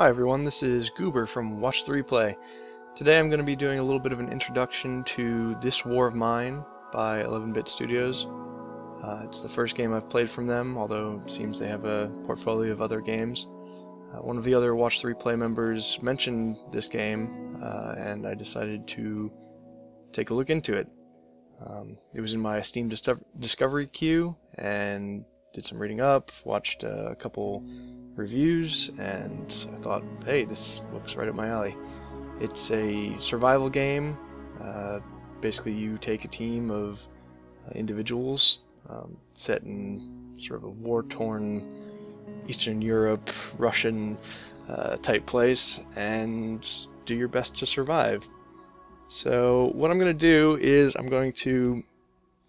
Hi everyone, this is Goober from Watch the Replay. Today I'm going to be doing a little bit of an introduction to This War of Mine by 11-Bit Studios. It's the first game I've played from them, although it seems they have a portfolio of other games. One of the other Watch the Replay members mentioned this game, and I decided to take a look into it. It was in my Steam Discovery queue, and did some reading up, watched a couple reviews, and I thought, hey, this looks right up my alley. It's a survival game. Basically, you take a team of individuals set in sort of a war-torn Eastern Europe, Russian type place, and do your best to survive. So what I'm going to do is I'm going to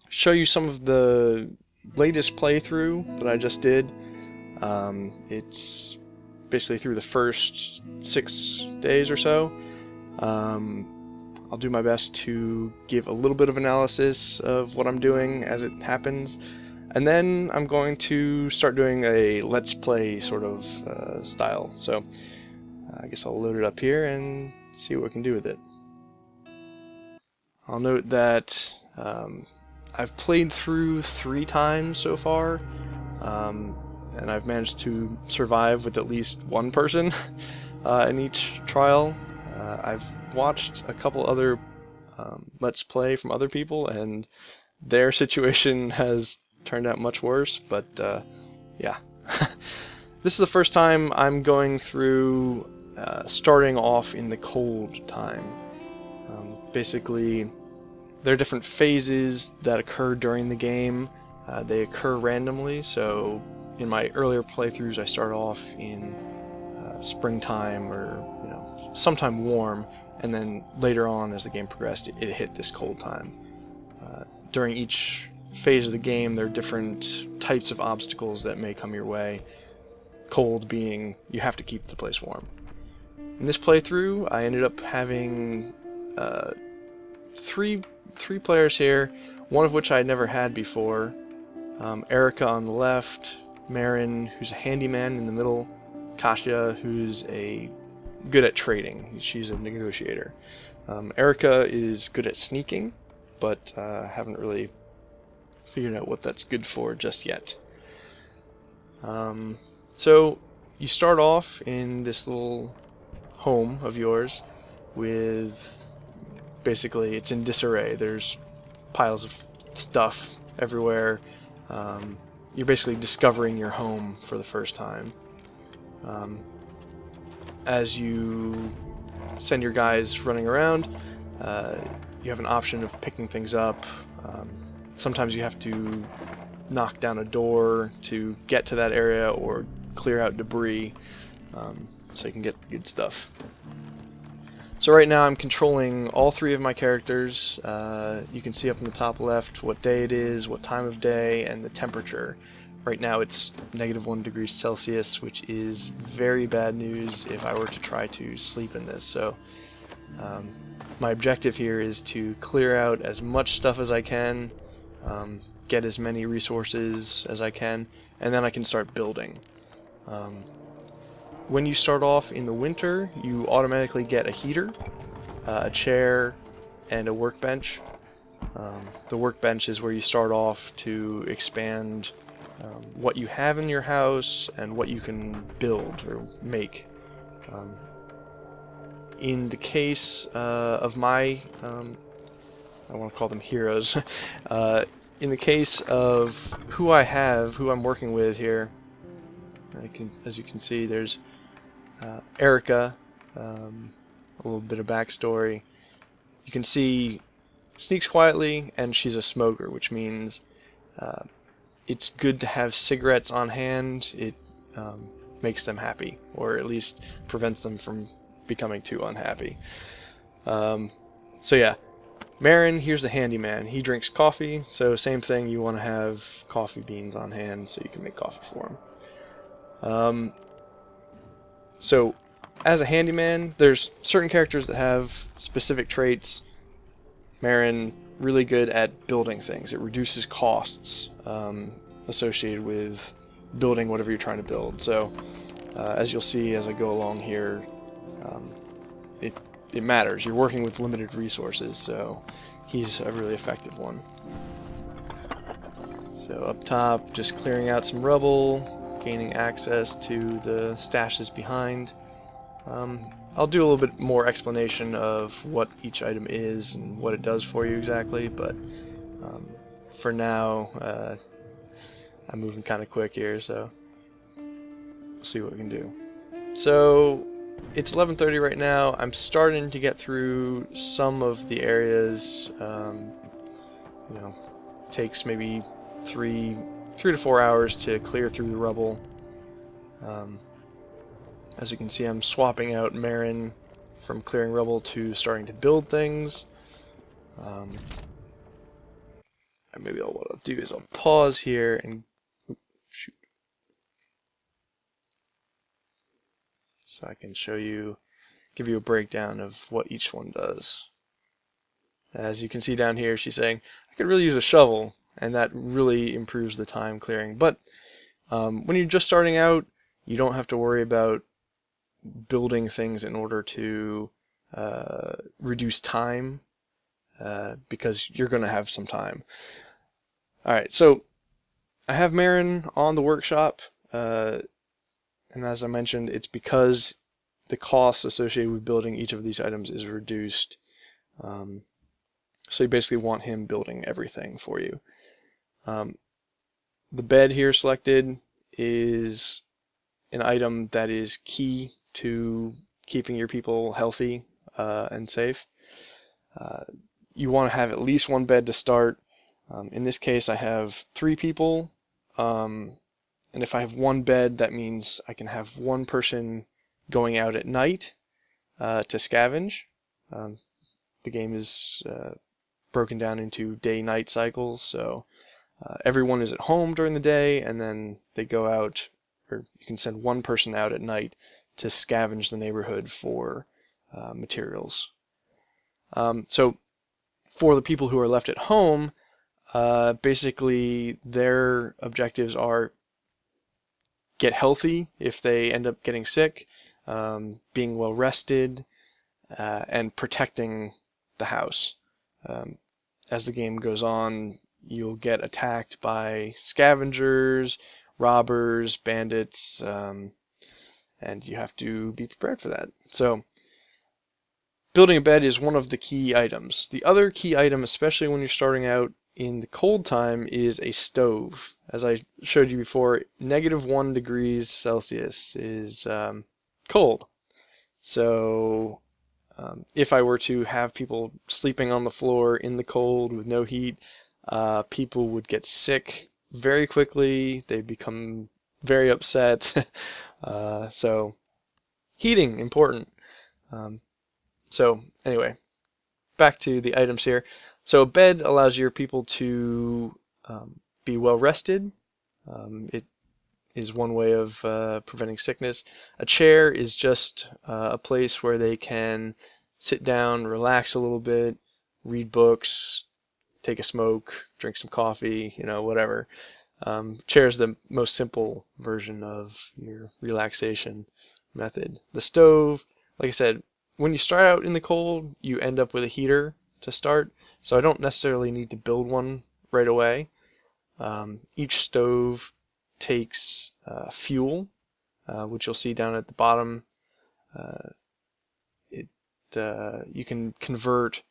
show you some of the latest playthrough that I just did. It's basically through the first 6 days or so. I'll do my best to give a little bit of analysis of what I'm doing as it happens, and then I'm going to start doing a let's play sort of style. So I guess I'll load it up here and see what we can do with it. I'll note that I've played through 3 times so far, and I've managed to survive with at least one person in each trial. I've watched a couple other Let's Play from other people, and their situation has turned out much worse, but yeah. This is the first time I'm going through starting off in the cold time. Basically, there are different phases that occur during the game. They occur randomly, so in my earlier playthroughs I start off in springtime or sometime warm, and then later on as the game progressed it hit this cold time. During each phase of the game there are different types of obstacles that may come your way, cold being you have to keep the place warm. In this playthrough I ended up having three players here, one of which I had never had before. Erica on the left, Marin, who's a handyman in the middle, Kasia, who's good at trading. She's a negotiator. Erica is good at sneaking, but haven't really figured out what that's good for just yet. So you start off in this little home of yours with, basically it's in disarray. There's piles of stuff everywhere. You're basically discovering your home for the first time. As you send your guys running around, you have an option of picking things up. Sometimes you have to knock down a door to get to that area or clear out debris so you can get good stuff. So right now I'm controlling all 3 of my characters. You can see up in the top left what day it is, what time of day, and the temperature. Right now it's -1 degrees Celsius, which is very bad news if I were to try to sleep in this. So my objective here is to clear out as much stuff as I can, get as many resources as I can, and then I can start building. When you start off in the winter, you automatically get a heater, a chair, and a workbench. The workbench is where you start off to expand what you have in your house and what you can build or make. In the case of my, I want to call them heroes, in the case of who I'm working with here, as you can see, there's Erica, a little bit of backstory. You can see sneaks quietly, and she's a smoker, which means it's good to have cigarettes on hand. It makes them happy, or at least prevents them from becoming too unhappy. So yeah, Marin, here's the handyman. He drinks coffee, so same thing, you want to have coffee beans on hand so you can make coffee for him. So as a handyman, there's certain characters that have specific traits. Marin, really good at building things. It reduces costs associated with building whatever you're trying to build. So As you'll see as I go along here, um, it matters. You're working with limited resources, so he's a really effective one. So up top, just clearing out some rubble, gaining access to the stashes behind. I'll do a little bit more explanation of what each item is and what it does for you exactly, but for now, I'm moving kind of quick here, so we'll see what we can do. So it's 11:30 right now. I'm starting to get through some of the areas. You know, takes maybe three to 4 hours to clear through the rubble. As you can see, I'm swapping out Marin from clearing rubble to starting to build things. And maybe what I'll do is I'll pause here and shoot, so I can show you, give you a breakdown of what each one does. As you can see down here, she's saying, I could really use a shovel, and that really improves the time clearing. But when you're just starting out, you don't have to worry about building things in order to reduce time, because you're going to have some time. Alright, so I have Marin on the workshop, and as I mentioned, it's because the cost associated with building each of these items is reduced. So you basically want him building everything for you. The bed here selected is an item that is key to keeping your people healthy and safe. You want to have at least one bed to start. In this case, I have 3 people, and if I have one bed, that means I can have one person going out at night to scavenge. The game is broken down into day-night cycles, so everyone is at home during the day, and then they go out, or you can send one person out at night to scavenge the neighborhood for materials. So for the people who are left at home, basically their objectives are get healthy if they end up getting sick, being well rested, and protecting the house. As the game goes on, you'll get attacked by scavengers, robbers, bandits, and you have to be prepared for that. So building a bed is one of the key items. The other key item, especially when you're starting out in the cold time, is a stove. As I showed you before, -1 degrees Celsius is cold. So if I were to have people sleeping on the floor in the cold with no heat, people would get sick very quickly. They'd become very upset. So heating, important. So anyway, back to the items here. So a bed allows your people to be well rested. It is one way of preventing sickness. A chair is just a place where they can sit down, relax a little bit, read books, take a smoke, drink some coffee, whatever. Chair is the most simple version of your relaxation method. The stove, like I said, when you start out in the cold, you end up with a heater to start, so I don't necessarily need to build one right away. Each stove takes fuel, which you'll see down at the bottom. You can convert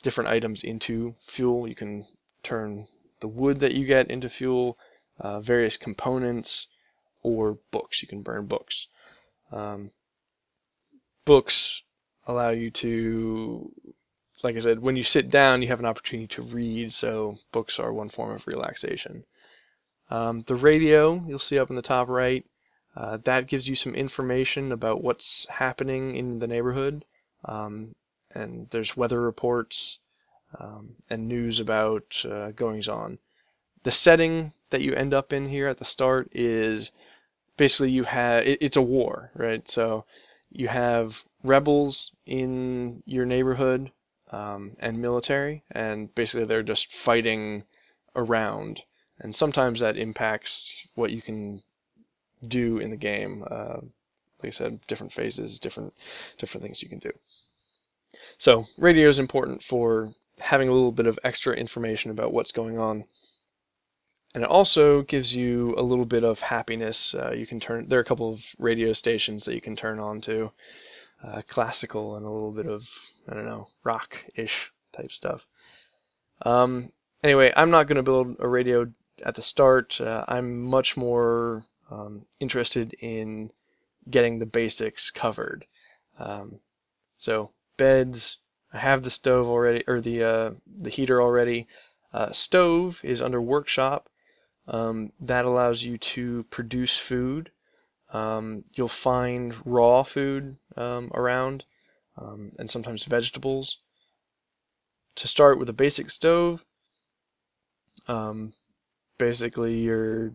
different items into fuel. You can turn the wood that you get into fuel, various components, or books. You can burn books. Books allow you to, like I said, when you sit down, you have an opportunity to read, so books are one form of relaxation. The radio, you'll see up in the top right, that gives you some information about what's happening in the neighborhood, and there's weather reports and news about goings-on. The setting that you end up in here at the start is basically it's a war, right? So you have rebels in your neighborhood and military, and basically they're just fighting around. And sometimes that impacts what you can do in the game. Like I said, different phases, different things you can do. So radio is important for having a little bit of extra information about what's going on. And it also gives you a little bit of happiness. You can there are a couple of radio stations that you can turn on to, classical and a little bit of, I don't know, rock-ish type stuff. Anyway, I'm not going to build a radio at the start. I'm much more interested in getting the basics covered. So beds, I have the stove already, or the heater already. Stove is under workshop. That allows you to produce food. You'll find raw food around, and sometimes vegetables. To start with a basic stove, basically you're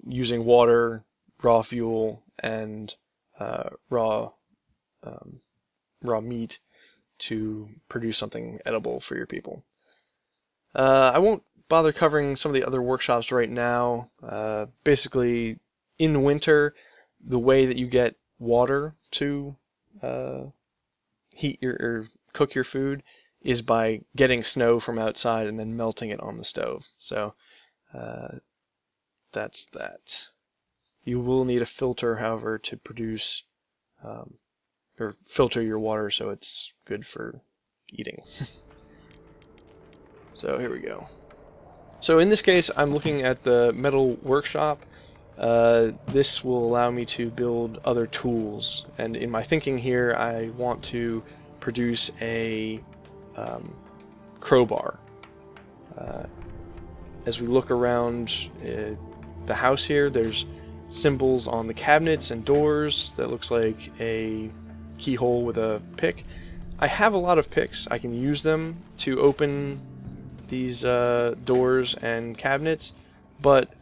using water, raw fuel, and raw meat to produce something edible for your people. I won't bother covering some of the other workshops right now. Basically, in winter, the way that you get water to heat or cook your food is by getting snow from outside and then melting it on the stove. So that's that. You will need a filter, however, to produce or filter your water so it's good for eating. So here we go. So in this case, I'm looking at the metal workshop. This will allow me to build other tools, and in my thinking here, I want to produce a crowbar. As we look around the house here, there's symbols on the cabinets and doors that looks like a keyhole with a pick. I have a lot of picks. I can use them to open these doors and cabinets, but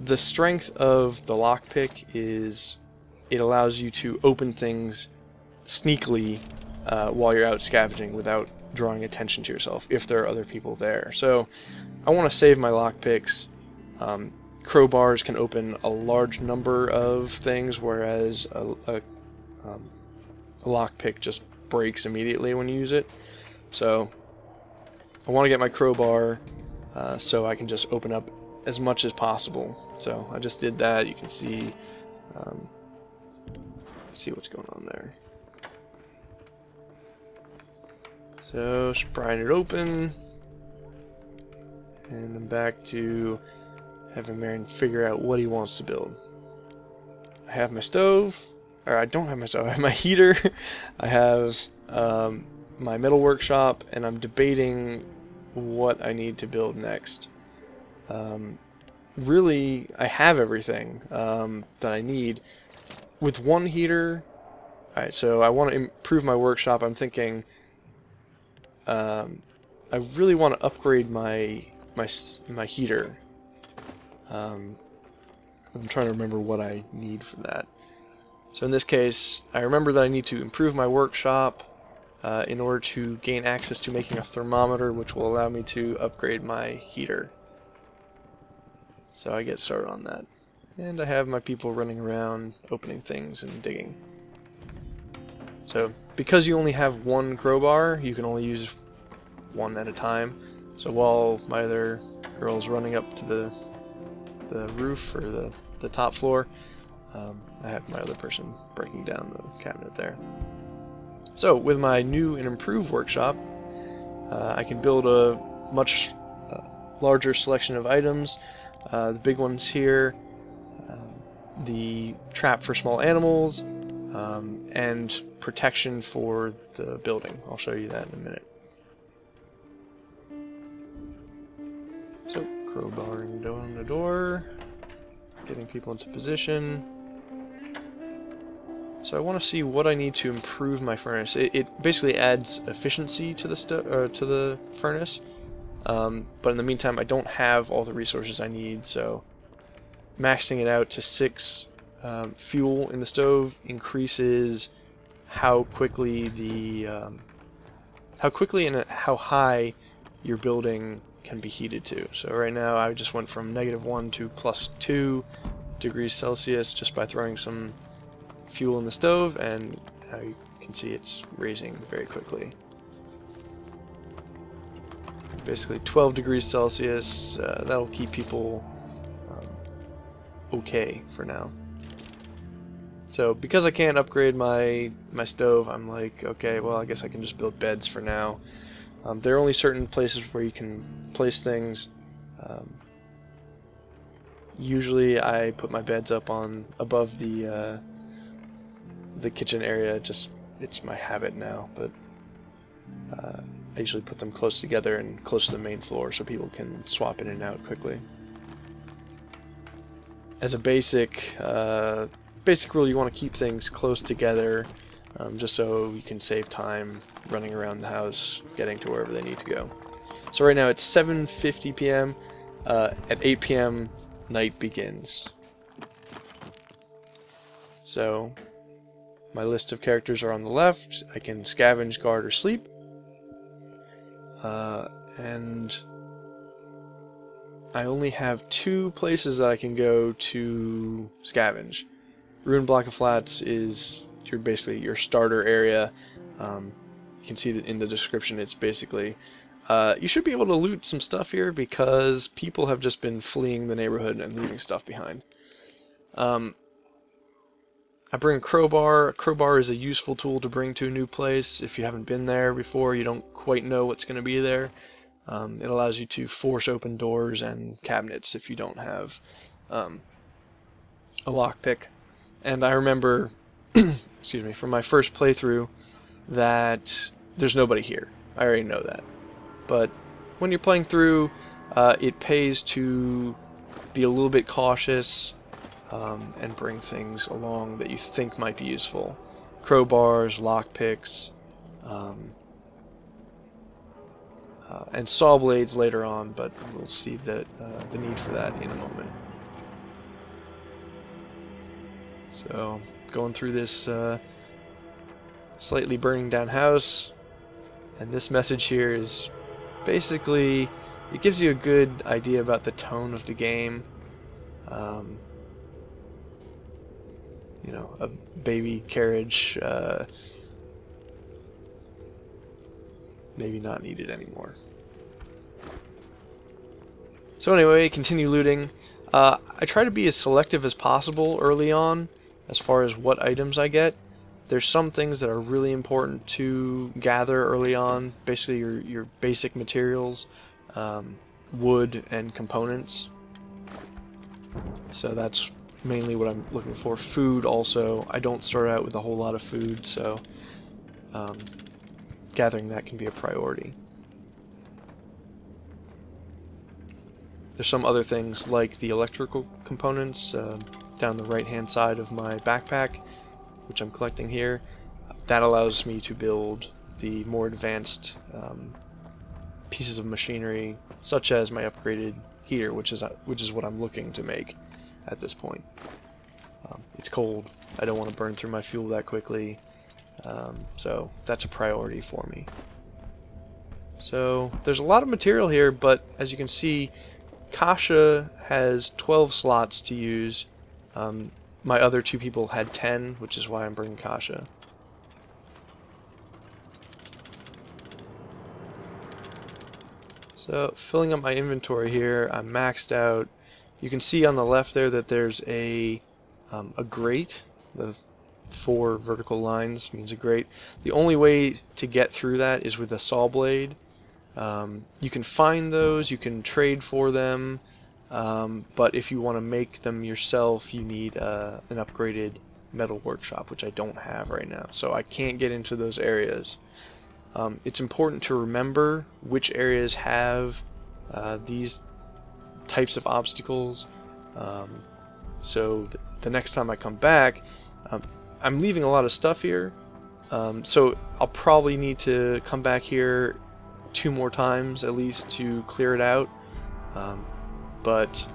the strength of the lockpick is it allows you to open things sneakily while you're out scavenging without drawing attention to yourself if there are other people there. So I want to save my lockpicks. Crowbars can open a large number of things, whereas a lockpick just breaks immediately when you use it. So I want to get my crowbar so I can just open up as much as possible. So I just did that. You can see what's going on there. So just prying it open, and I'm back to having Marion figure out what he wants to build. I have my stove, or I don't have my stove. I have my heater. I have my metal workshop, and I'm debating what I need to build next. Really, I have everything that I need. With one heater, alright, so I want to improve my workshop. I'm thinking I really want to upgrade my heater. I'm trying to remember what I need for that. So in this case, I remember that I need to improve my workshop in order to gain access to making a thermometer, which will allow me to upgrade my heater. So I get started on that. And I have my people running around, opening things and digging. So because you only have one crowbar, you can only use one at a time. So while my other girl's running up to the roof, or the top floor, I have my other person breaking down the cabinet there. So with my new and improved workshop, I can build a much larger selection of items. The big ones here, the trap for small animals, and protection for the building. I'll show you that in a minute. So, crowbarring down the door, getting people into position. So I want to see what I need to improve my furnace. It basically adds efficiency to the furnace, but in the meantime I don't have all the resources I need, so maxing it out to 6 fuel in the stove increases how quickly and how high your building can be heated to. So right now I just went from -1 to +2 degrees Celsius just by throwing some fuel in the stove, and now you can see it's raising very quickly. Basically 12 degrees Celsius, that'll keep people okay for now. So because I can't upgrade my stove, I'm like, okay, well, I guess I can just build beds for now. There are only certain places where you can place things. Usually I put my beds up above the kitchen area. Just, it's my habit now, but I usually put them close together and close to the main floor so people can swap in and out quickly. As a basic rule, you want to keep things close together, just so you can save time running around the house, getting to wherever they need to go. So right now it's 7:50 p.m. At 8 p.m. night begins. So my list of characters are on the left. I can scavenge, guard, or sleep. And I only have 2 places that I can go to scavenge. Ruined Block of Flats is basically your starter area. You can see that in the description. It's basically you should be able to loot some stuff here because people have just been fleeing the neighborhood and leaving stuff behind. I bring a crowbar. A crowbar is a useful tool to bring to a new place. If you haven't been there before, you don't quite know what's going to be there. It allows you to force open doors and cabinets if you don't have a lockpick. And I remember, excuse me, from my first playthrough that there's nobody here. I already know that. But when you're playing through, it pays to be a little bit cautious and bring things along that you think might be useful. Crowbars, lockpicks, and saw blades later on, but we'll see the need for that in a moment. So, going through this slightly burning down house, and this message here is basically, it gives you a good idea about the tone of the game. You know, a baby carriage, maybe not needed anymore. So anyway, continue looting. I try to be as selective as possible early on as far as what items I get. There's some things that are really important to gather early on, basically your basic materials, wood and components. So that's mainly what I'm looking for. Food also. I don't start out with a whole lot of food, so gathering that can be a priority. There's some other things like the electrical components down the right hand side of my backpack, which I'm collecting here. That allows me to build the more advanced pieces of machinery, such as my upgraded heater, which is what I'm looking to make at this point. It's cold. I don't want to burn through my fuel that quickly, so that's a priority for me. So there's a lot of material here, but as you can see, Kasha has 12 slots to use. My other 2 people had 10, which is why I'm bringing Kasha. So, filling up my inventory here, I'm maxed out. You can see on the left there that there's a grate. The 4 vertical lines means a grate. The only way to get through that is with a saw blade. You can find those, you can trade for them, but if you want to make them yourself, you need an upgraded metal workshop, which I don't have right now, so I can't get into those areas. It's important to remember which areas have these types of obstacles, so the next time I come back, I'm leaving a lot of stuff here, so I'll probably need to come back here 2 more times at least to clear it out, but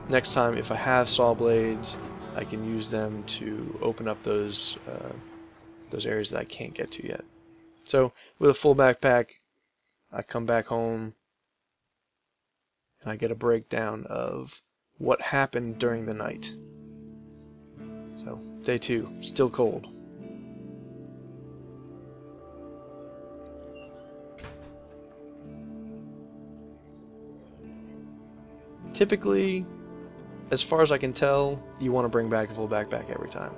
next time, if I have saw blades, I can use them to open up those areas that I can't get to yet. So with a full backpack, I come back home and I get a breakdown of what happened during the night. So, day 2, still cold. Typically, as far as I can tell, you want to bring back a full backpack every time.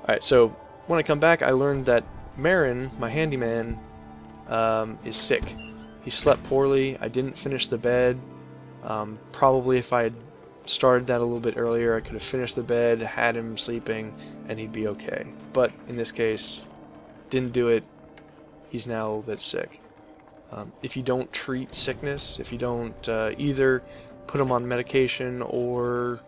Alright, so when I come back, I learned that Marin, my handyman, is sick. He slept poorly. I didn't finish the bed. Probably if I had started that a little bit earlier, I could have finished the bed, had him sleeping, and he'd be okay. But in this case, didn't do it. He's now a little bit sick. If you don't treat sickness, if you don't either put him on medication or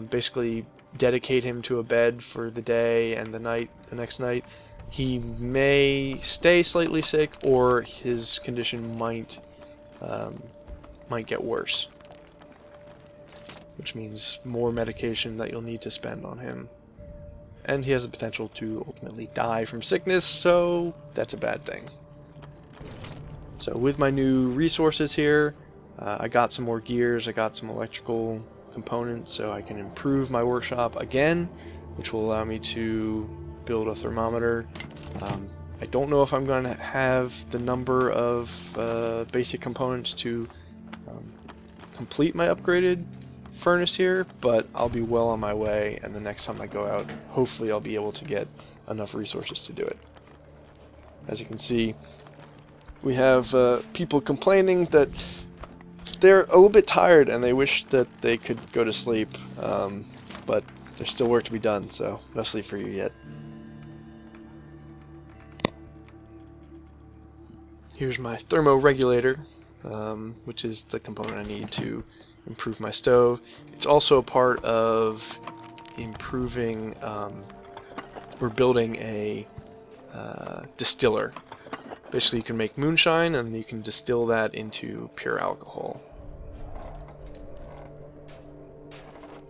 basically dedicate him to a bed for the day and the next night, he may stay slightly sick, or his condition might get worse, which means more medication that you'll need to spend on him, and he has the potential to ultimately die from sickness, so that's a bad thing. So with my new resources here, I got some more gears, I got some electrical components, so I can improve my workshop again, which will allow me to build a thermometer. I don't know if I'm going to have the number of basic components to complete my upgraded furnace here, but I'll be well on my way, and the next time I go out, hopefully I'll be able to get enough resources to do it. As you can see, we have people complaining that they're a little bit tired and they wish that they could go to sleep, but there's still work to be done, so no sleep for you yet. Here's my thermoregulator, which is the component I need to improve my stove. It's also a part of improving, we're building a distiller. Basically, you can make moonshine, and you can distill that into pure alcohol.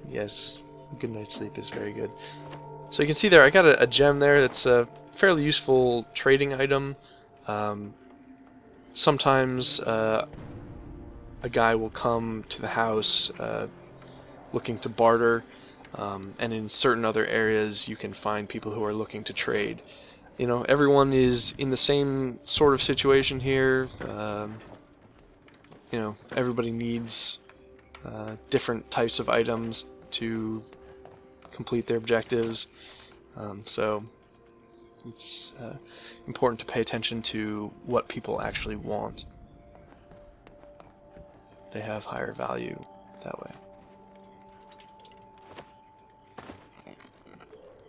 Yes, a good night's sleep is very good. So you can see there, I got a gem there that's a fairly useful trading item. Sometimes a guy will come to the house looking to barter, and in certain other areas you can find people who are looking to trade. You know, everyone is in the same sort of situation here. You know, everybody needs different types of items to complete their objectives. So it's important to pay attention to what people actually want. They have higher value that way.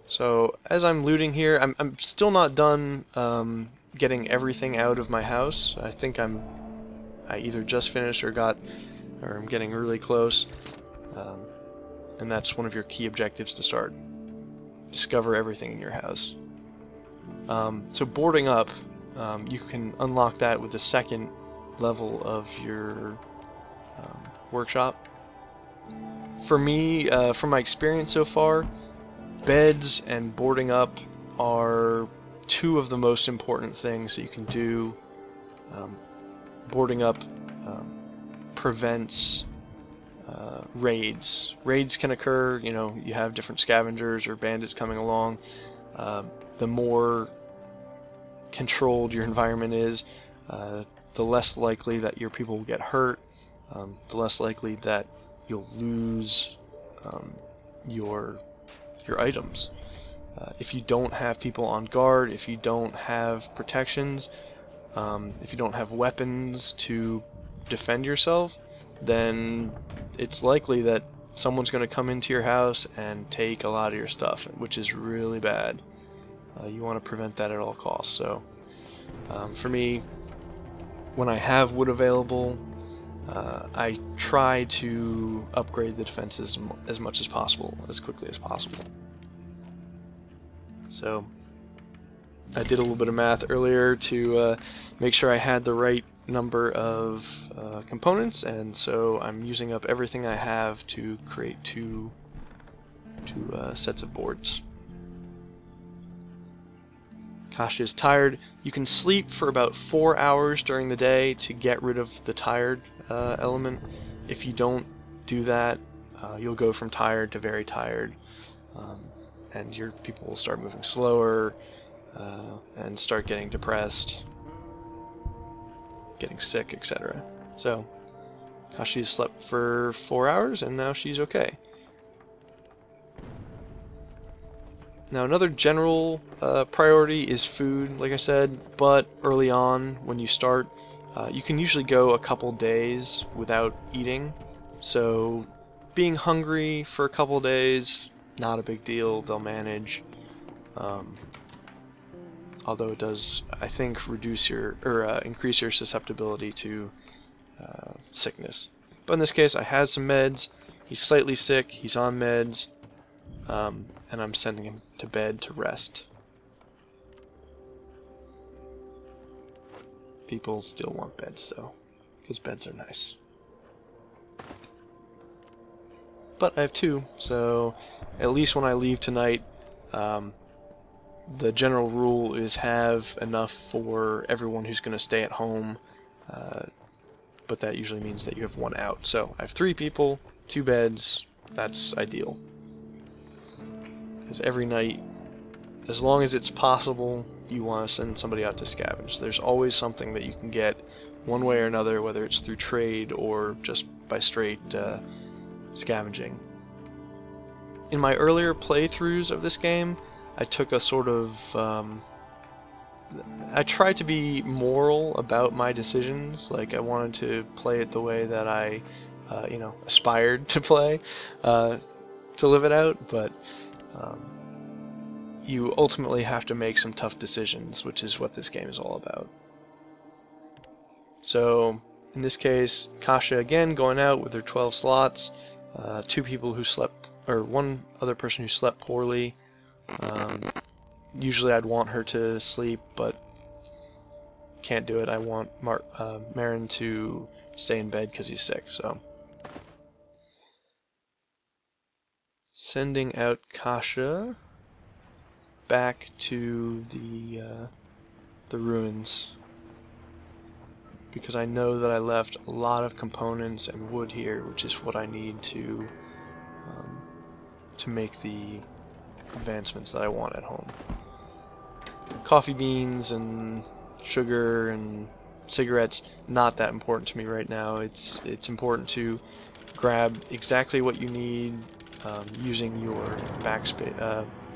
So as I'm looting here, I'm still not done getting everything out of my house. I think I either just finished or I'm getting really close. And that's one of your key objectives to start. Discover everything in your house. So boarding up, you can unlock that with the second level of your workshop. For me, from my experience so far, beds and boarding up are two of the most important things that you can do. Boarding up prevents raids. Raids can occur, you know, you have different scavengers or bandits coming along. The more controlled your environment is, the less likely that your people will get hurt, the less likely that you'll lose your items. If you don't have people on guard, if you don't have protections, if you don't have weapons to defend yourself, then it's likely that someone's going to come into your house and take a lot of your stuff, which is really bad. You want to prevent that at all costs. So for me, when I have wood available, I try to upgrade the defenses as much as possible, as quickly as possible. So I did a little bit of math earlier to make sure I had the right number of components, and so I'm using up everything I have to create two sets of boards. Kasha is tired. You can sleep for about 4 hours during the day to get rid of the tired element. If you don't do that, you'll go from tired to very tired, and your people will start moving slower, and start getting depressed, getting sick, etc. So Kashi slept for 4 hours, and now she's okay. Now another general priority is food, like I said, but early on when you start, you can usually go a couple days without eating, so being hungry for a couple days, not a big deal, they'll manage. Although it does, I think, reduce your, or increase your susceptibility to sickness. But in this case, I had some meds, he's slightly sick, he's on meds, and I'm sending him to bed to rest. People still want beds though, because beds are nice. But I have 2, so at least when I leave tonight, the general rule is have enough for everyone who's going to stay at home, but that usually means that you have 1 out. So I have 3 people, 2 beds, that's ideal. Because every night, as long as it's possible, you want to send somebody out to scavenge. There's always something that you can get one way or another, whether it's through trade or just by straight scavenging. In my earlier playthroughs of this game, I took a sort of... I tried to be moral about my decisions. Like, I wanted to play it the way that I, aspired to play, to live it out, but... you ultimately have to make some tough decisions, which is what this game is all about. So, in this case, Kasha again going out with her 12 slots, 2 people who slept, or 1 other person who slept poorly. Usually I'd want her to sleep, but can't do it. I want Marin to stay in bed because he's sick, so. Sending out Kasha back to the ruins, because I know that I left a lot of components and wood here, which is what I need to make the advancements that I want at home. Coffee beans and sugar and cigarettes, not that important to me right now. It's important to grab exactly what you need, using your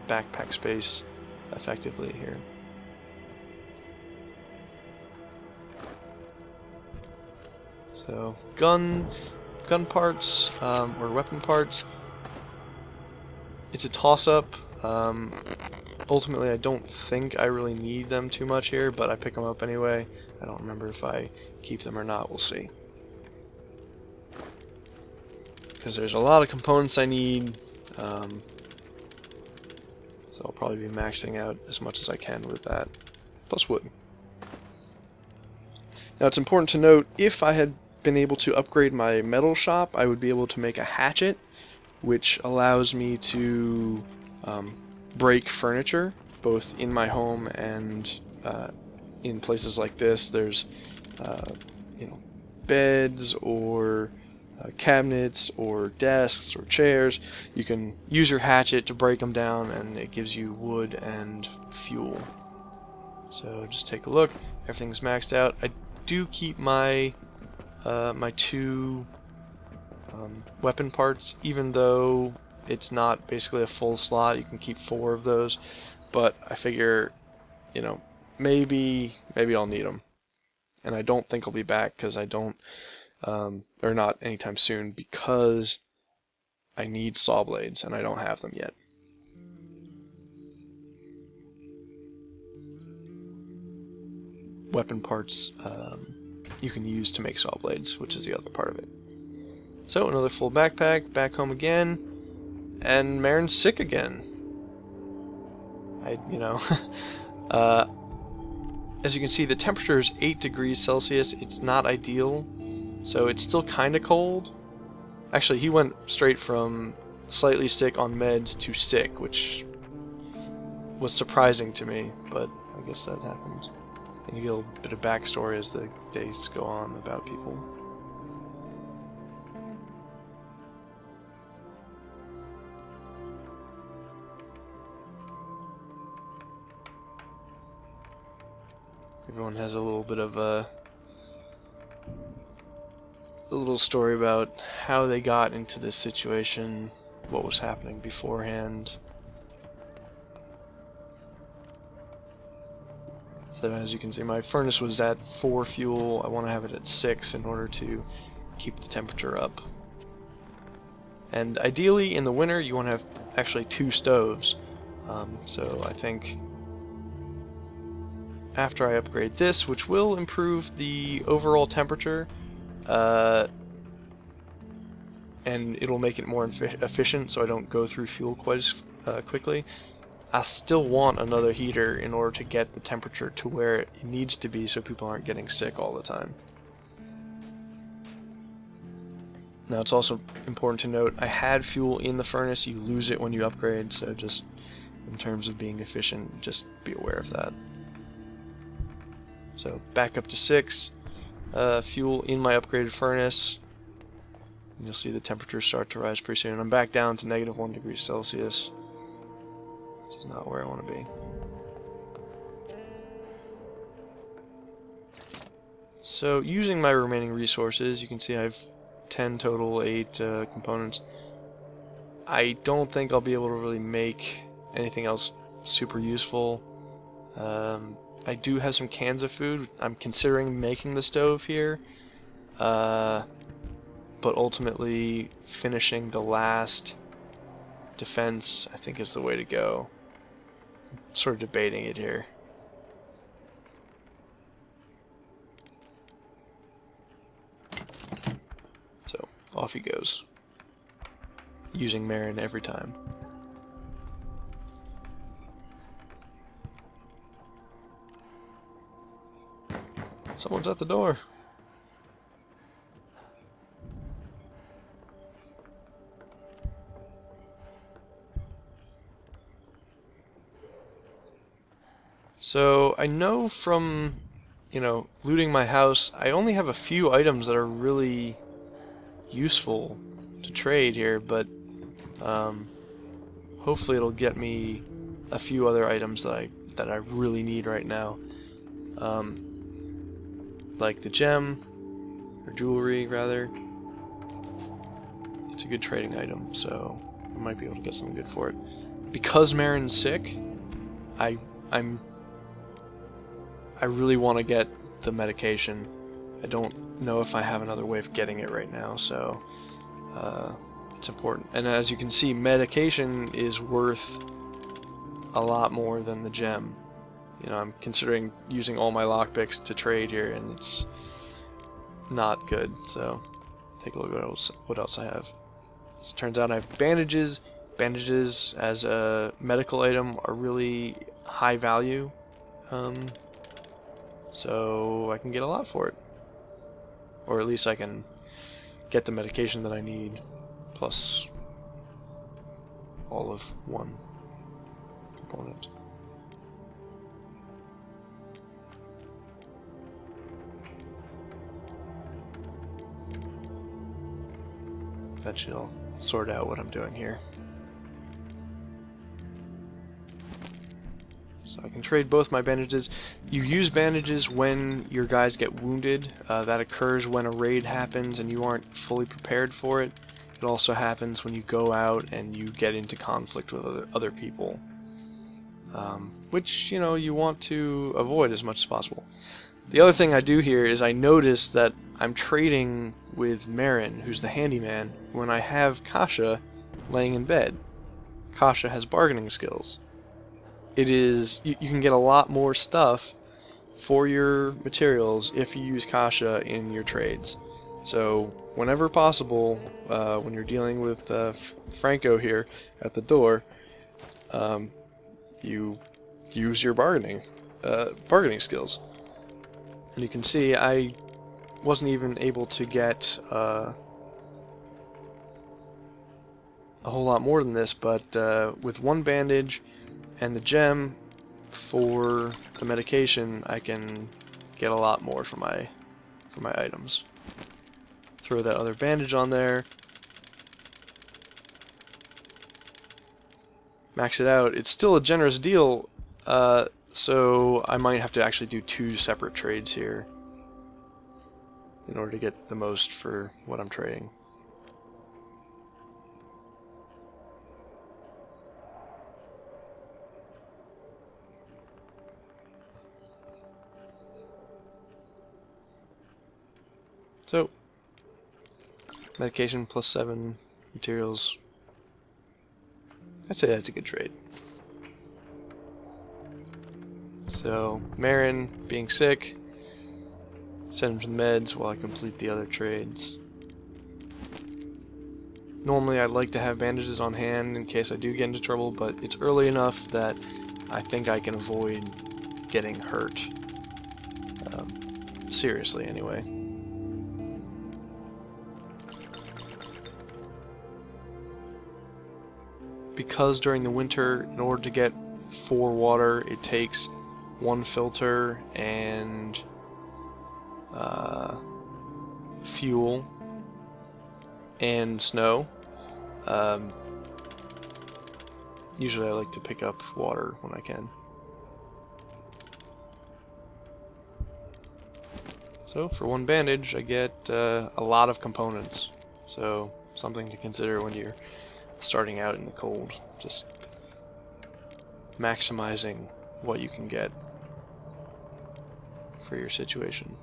backpack space effectively here. So gun parts, or weapon parts, it's a toss-up. Ultimately I don't think I really need them too much here, but I pick them up anyway. I don't remember if I keep them or not, we'll see. Because there's a lot of components I need, so I'll probably be maxing out as much as I can with that, plus wood. Now it's important to note, if I had been able to upgrade my metal shop, I would be able to make a hatchet, which allows me to break furniture, both in my home and in places like this. There's beds or cabinets or desks or chairs. You can use your hatchet to break them down, and it gives you wood and fuel. So just take a look. Everything's maxed out. I do keep my my 2 weapon parts, even though it's not basically a full slot. You can keep 4 of those, but I figure, maybe I'll need them, and I don't think I'll be back because I don't, or not anytime soon, because I need saw blades and I don't have them yet. Weapon parts you can use to make saw blades, which is the other part of it. So another full backpack, back home again, and Marin's sick again. As you can see, the temperature is 8 degrees Celsius. It's not ideal, so it's still kind of cold. Actually, he went straight from slightly sick on meds to sick, which was surprising to me, but I guess that happens. And you get a little bit of backstory as the days go on about people. Everyone has a little bit of a little story about how they got into this situation, what was happening beforehand. So as you can see, my furnace was at 4 fuel. I want to have it at 6 in order to keep the temperature up. And ideally, in the winter, you want to have actually 2 stoves. So I think after I upgrade this, which will improve the overall temperature, and it'll make it more efficient so I don't go through fuel quite as quickly, I still want another heater in order to get the temperature to where it needs to be so people aren't getting sick all the time. Now it's also important to note I had fuel in the furnace. You lose it when you upgrade, so just in terms of being efficient, just be aware of that. So back up to 6, fuel in my upgraded furnace. And you'll see the temperature start to rise pretty soon. I'm back down to -1 degree Celsius. This is not where I want to be. So using my remaining resources, you can see I have 10 total, 8 components. I don't think I'll be able to really make anything else super useful. I do have some cans of food. I'm considering making the stove here, but ultimately finishing the last defense I think is the way to go. I'm sort of debating it here. So off he goes, using Marin every time. Someone's at the door. So I know from, looting my house, I only have a few items that are really useful to trade here, but hopefully it'll get me a few other items that I really need right now. Like the gem, or jewelry rather. It's a good trading item, so I might be able to get something good for it. Because Marin's sick, I really want to get the medication. I don't know if I have another way of getting it right now, so it's important. And as you can see, medication is worth a lot more than the gem. I'm considering using all my lockpicks to trade here, and it's not good. So take a look at what else I have. As it turns out, I have bandages. Bandages as a medical item are really high value, so I can get a lot for it. Or at least I can get the medication that I need, plus all of one component. Eventually I'll sort out what I'm doing here. So I can trade both my bandages. You use bandages when your guys get wounded. That occurs when a raid happens and you aren't fully prepared for it. It also happens when you go out and you get into conflict with other people. Which, you want to avoid as much as possible. The other thing I do here is I notice that I'm trading with Marin, who's the handyman, when I have Kasha laying in bed. Kasha has bargaining skills. You can get a lot more stuff for your materials if you use Kasha in your trades. So whenever possible, when you're dealing with Franco here at the door, you use your bargaining skills. And you can see I wasn't even able to get a whole lot more than this, but with one bandage and the gem for the medication, I can get a lot more for my items. Throw that other bandage on there. Max it out. It's still a generous deal. So I might have to actually do 2 separate trades here in order to get the most for what I'm trading. So, medication plus 7 materials. I'd say that's a good trade. So, Marin being sick, send him to the meds while I complete the other trades. Normally I'd like to have bandages on hand in case I do get into trouble, but it's early enough that I think I can avoid getting hurt. Seriously, anyway. Because during the winter, in order to get 4 water, it takes 1 filter and fuel and snow. Usually I like to pick up water when I can. So for 1 bandage I get a lot of components, so something to consider when you're starting out in the cold. Just maximizing what you can get for your situation.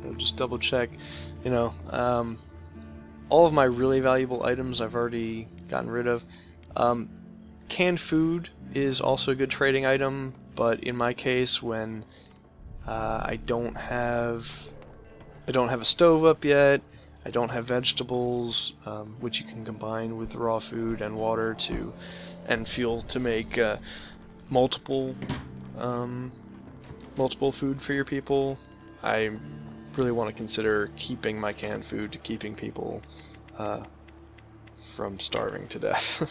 So just double check, you know, all of my really valuable items I've already gotten rid of. Canned food is also a good trading item, but in my case, when I don't have a stove up yet, I don't have vegetables, which you can combine with raw food and water and fuel to make multiple food for your people. I really want to consider keeping my canned food to keeping people from starving to death.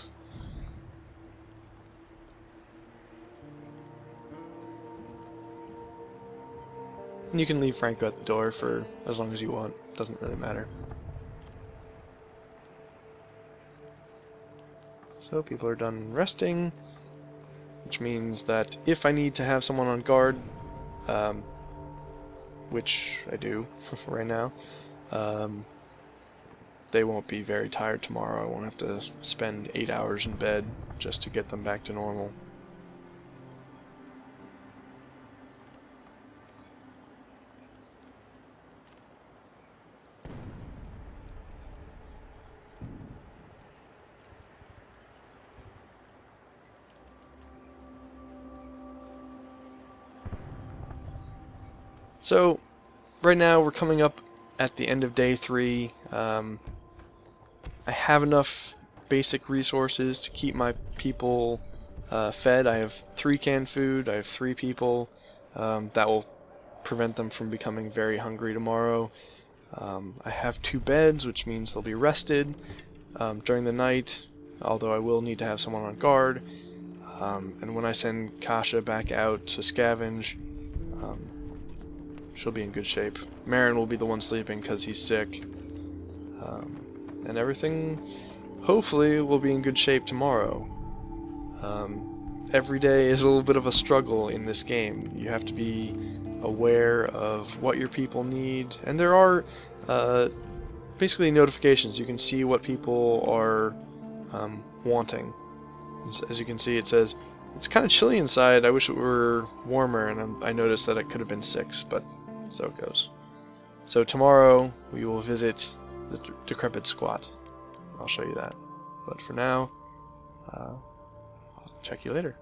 And you can leave Franco at the door for as long as you want. Doesn't really matter. So people are done resting, which means that if I need to have someone on guard, which I do right now, they won't be very tired tomorrow. I won't have to spend 8 hours in bed just to get them back to normal. So, right now we're coming up at the end of day 3. I have enough basic resources to keep my people fed. I have 3 canned food, I have 3 people. That will prevent them from becoming very hungry tomorrow. I have 2 beds, which means they'll be rested during the night, although I will need to have someone on guard. And when I send Kasha back out to scavenge, she'll be in good shape. Marin will be the one sleeping because he's sick. And everything, hopefully, will be in good shape tomorrow. Every day is a little bit of a struggle in this game. You have to be aware of what your people need. And there are basically notifications. You can see what people are wanting. As you can see, it says, "It's kind of chilly inside. I wish it were warmer." And I noticed that it could have been 6, but so it goes. So tomorrow we will visit the Decrepit Squat. I'll show you that. But for now, I'll check you later.